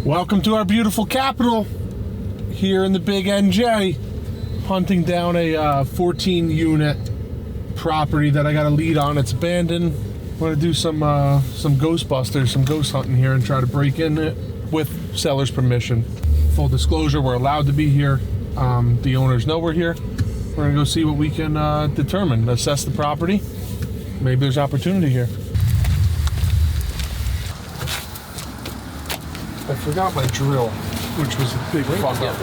Welcome to our beautiful capital here in the big NJ, hunting down a 14 unit property that I got a lead on. It's abandoned. We're gonna do some Ghostbusters, some ghost hunting here and try to break in it with seller's permission. Full disclosure, we're allowed to be here. The owners know we're here. We're gonna go see what we can determine, assess the property. Maybe there's opportunity here. I forgot my drill, which was a big fuck up.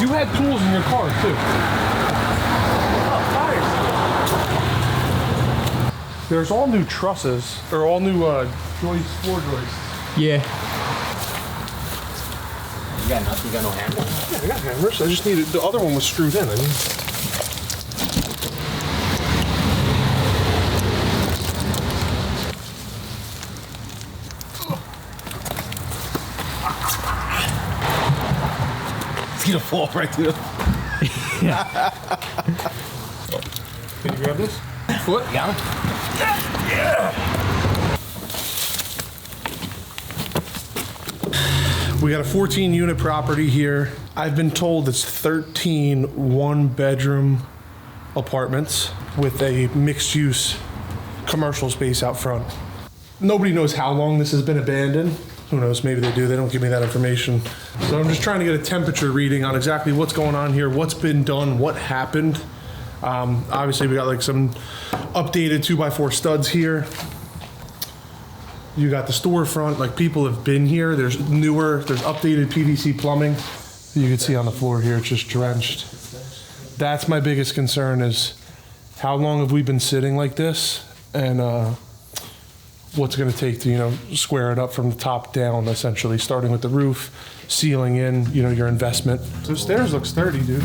You had tools in your car too. Oh, fires. There's all new trusses, or all new joists, floor joists. Yeah. You got nothing? You got no hammers? Yeah, I got hammers. I just needed, the other one was screwed in. It's gonna fall right through the... Yeah. Can you grab this? Foot? You got him? Yeah. We got a 14 unit property here. I've been told it's 13 one-bedroom apartments with a mixed-use commercial space out front. Nobody knows how long this has been abandoned. Who knows, maybe they do, they don't give me that information. So I'm just trying to get a temperature reading on exactly what's going on here, what's been done, what happened. Obviously we got like some updated 2x4 studs here. You got the storefront, like people have been here. There's updated PVC plumbing. You can see on the floor here, it's just drenched. That's my biggest concern is how long have we been sitting like this, and what's it gonna take to, square it up from the top down, essentially, starting with the roof, sealing in, your investment. The stairs look sturdy, dude.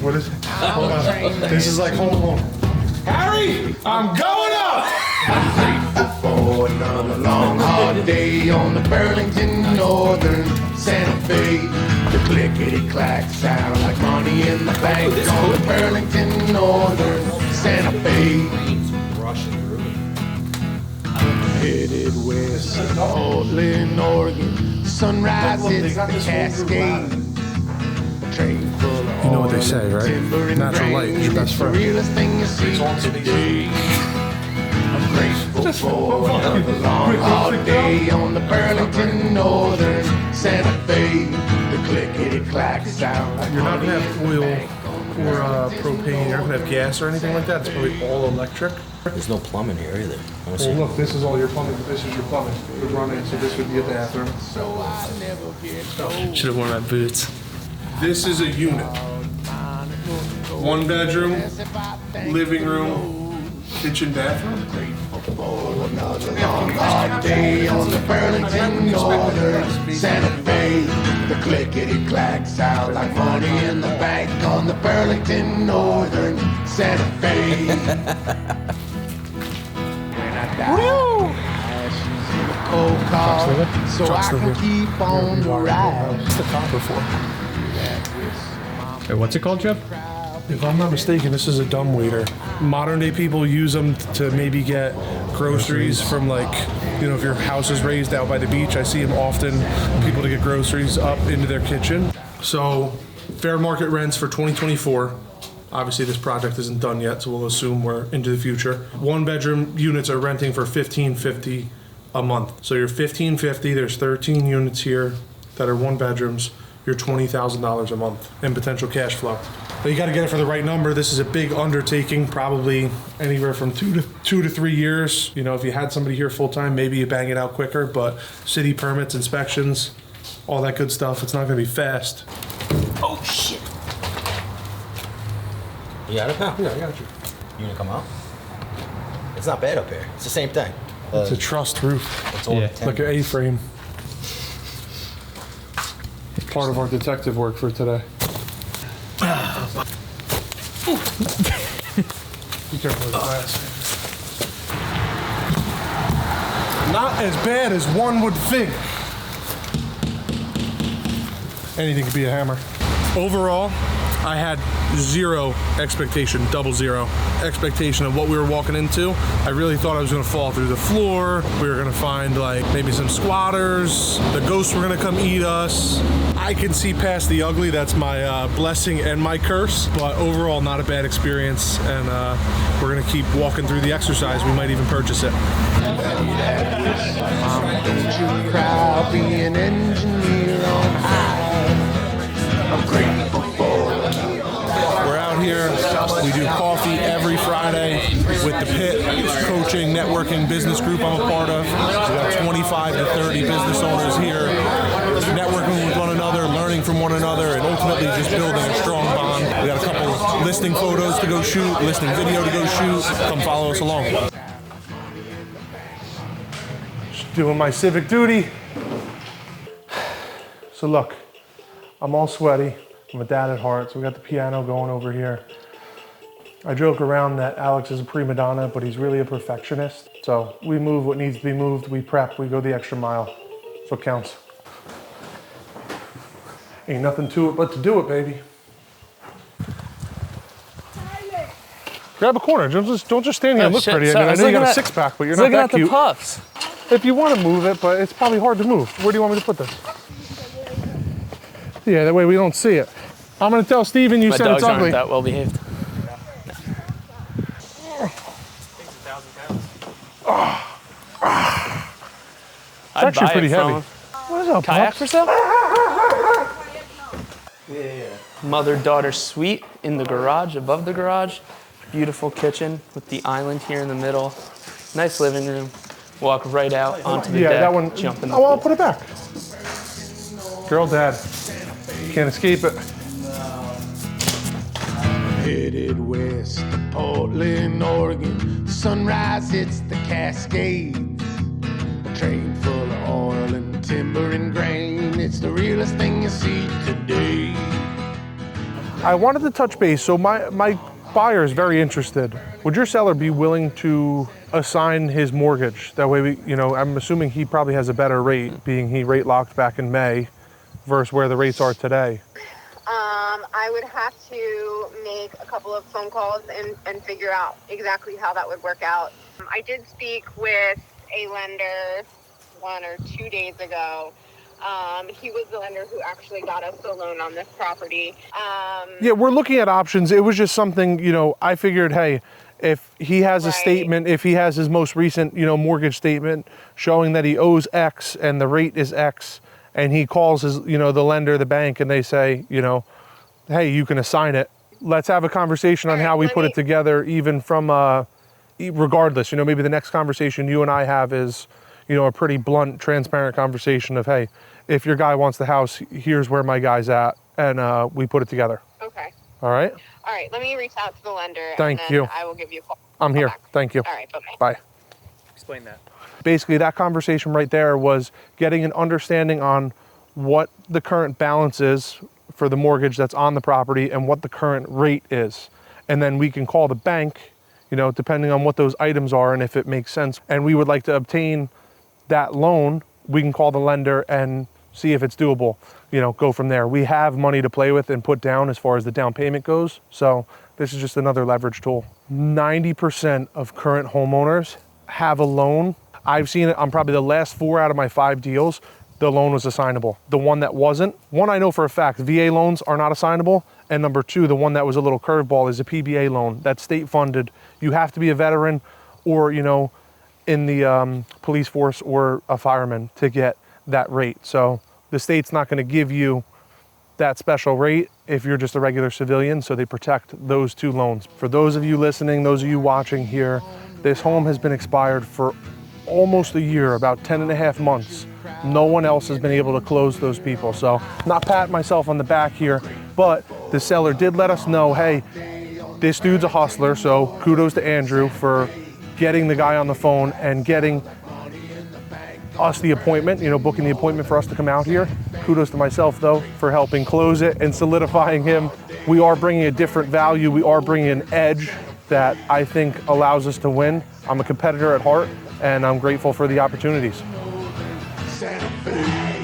What is it? Hold on. This is like Home Alone. Harry, I'm going up! For another long hard day on the Burlington Northern Santa Fe. The clickety-clack sound like money in the bank on the Burlington Northern Santa Fe. Headed west to Portland, Oregon. Sunrise hits the Cascade. Train full of you know what they say, right? Natural light is your best friend. The realest thing you see today. I'm grateful for another long hard day on the Burlington Northern Santa Fe. The clickety-clack sound. You're not gonna have oil or propane. You're not gonna have gas or anything like that. It's probably all electric. There's no plumbing here either. Well, look, this is all your plumbing. This is your plumbing. It would run in, so this would be a bathroom. Should have worn my boots. This is a unit. One bedroom, living room, kitchen, bathroom. Another long hard day on the Burlington Northern Santa Fe. The clickety-clack sound like money in the bank on the Burlington Northern Santa Fe. When I die, ashes in a cold car, so I can keep on the ride. What's the copper for? Wait, what's it called, Jeff? If I'm not mistaken, this is a dumbwaiter. Modern day people use them to maybe get groceries from, like, if your house is raised out by the beach. I see them often, people to get groceries up into their kitchen. So fair market rents for 2024. Obviously this project isn't done yet, so we'll assume we're into the future. One bedroom units are renting for $1,550 a month. So you're $1,550, there's 13 units here that are one bedrooms. You're $20,000 a month in potential cash flow. But you got to get it for the right number. This is a big undertaking, probably anywhere from two to 3 years. If you had somebody here full time, maybe you bang it out quicker. But city permits, inspections, all that good stuff. It's not going to be fast. Oh shit! You got it now? Yeah, I got you. You gonna come out? It's not bad up here. It's the same thing. It's a trussed roof, It's all like an A-frame. Part of our detective work for today. Be careful with the glass. Not as bad as one would think. Anything could be a hammer. Overall, I had zero expectation, double zero expectation of what we were walking into. I really thought I was gonna fall through the floor. We were gonna find like maybe some squatters. The ghosts were gonna come eat us. I can see past the ugly. That's my blessing and my curse. But overall, not a bad experience. And we're gonna keep walking through the exercise. We might even purchase it. Don't you cry, be an engineer on high. I'm grateful for We're out here. We do coffee every Friday with the Pit Coaching Networking Business Group I'm a part of. We got 25 to 30 business owners here, networking with one another, learning from one another, and ultimately just building a strong bond. We got a couple of listing photos to go shoot, listing video to go shoot. Come follow us along. Just doing my civic duty. So look, I'm all sweaty. I'm a dad at heart, so we got the piano going over here. I joke around that Alex is a prima donna, but he's really a perfectionist. So we move what needs to be moved, we prep, we go the extra mile. That's what counts. Ain't nothing to it but to do it, baby. Grab a corner, don't just stand here and look pretty. I mean, I know you got a six pack, but you're not that cute. Looking at the puffs. If you want to move it, but it's probably hard to move. Where do you want me to put this? Yeah, that way we don't see it. I'm gonna tell Steven you said it's ugly. My dogs aren't that well behaved. It's actually pretty heavy. What is up, Kayak Pops? for sale? Yeah. Mother-daughter suite in the garage, above the garage. Beautiful kitchen with the island here in the middle. Nice living room. Walk right out onto the deck. That one. Jump in the Oh, well, I'll pool. put it back. Girl, dad. Can't escape it. Headed west to Portland, Oregon. Sunrise hits the Cascades. A train full of oil and timber and grain. It's the realest thing you see today. I wanted to touch base. So my buyer is very interested. Would your seller be willing to assign his mortgage? That way we, I'm assuming he probably has a better rate, being he rate locked back in May versus where the rates are today. I would have to make a couple of phone calls and figure out exactly how that would work out. I did speak with a lender 1 or 2 days ago. He was the lender who actually got us the loan on this property. Yeah, we're looking at options. It was just something, I figured, hey, if he has a statement, if he has his most recent, mortgage statement showing that he owes X and the rate is X, and he calls his, the lender, the bank, and they say, hey, you can assign it. Let's have a conversation on how we put it together, even from, regardless, maybe the next conversation you and I have is, a pretty blunt, transparent conversation of, hey, if your guy wants the house, here's where my guy's at, and we put it together. Okay. All right? All right, let me reach out to the lender. Thank and then you. I will give you a call. I'm here. Back. Thank you. All right, bye-bye. Bye. Explain that. Basically, that conversation right there was getting an understanding on what the current balance is for the mortgage that's on the property and what the current rate is. And then we can call the bank, depending on what those items are and if it makes sense. And we would like to obtain that loan. We can call the lender and see if it's doable, go from there. We have money to play with and put down as far as the down payment goes. So this is just another leverage tool. 90% of current homeowners have a loan. I've seen it on probably the last 4 out of my 5 deals. The loan was assignable. The one that wasn't, one I know for a fact, VA loans are not assignable. And number 2, the one that was a little curveball is a PBA loan. That's state funded. You have to be a veteran or, in the police force or a fireman to get that rate. So the state's not gonna give you that special rate if you're just a regular civilian, so they protect those 2 loans. For those of you listening, those of you watching here, this home has been expired for almost a year, about 10 and a half months. No one else has been able to close those people. So not patting myself on the back here, but the seller did let us know, hey, this dude's a hustler, so kudos to Andrew for getting the guy on the phone and getting us the appointment, booking the appointment for us to come out here. Kudos to myself, though, for helping close it and solidifying him. We are bringing a different value. We are bringing an edge that I think allows us to win. I'm a competitor at heart, and I'm grateful for the opportunities. Santa Fe.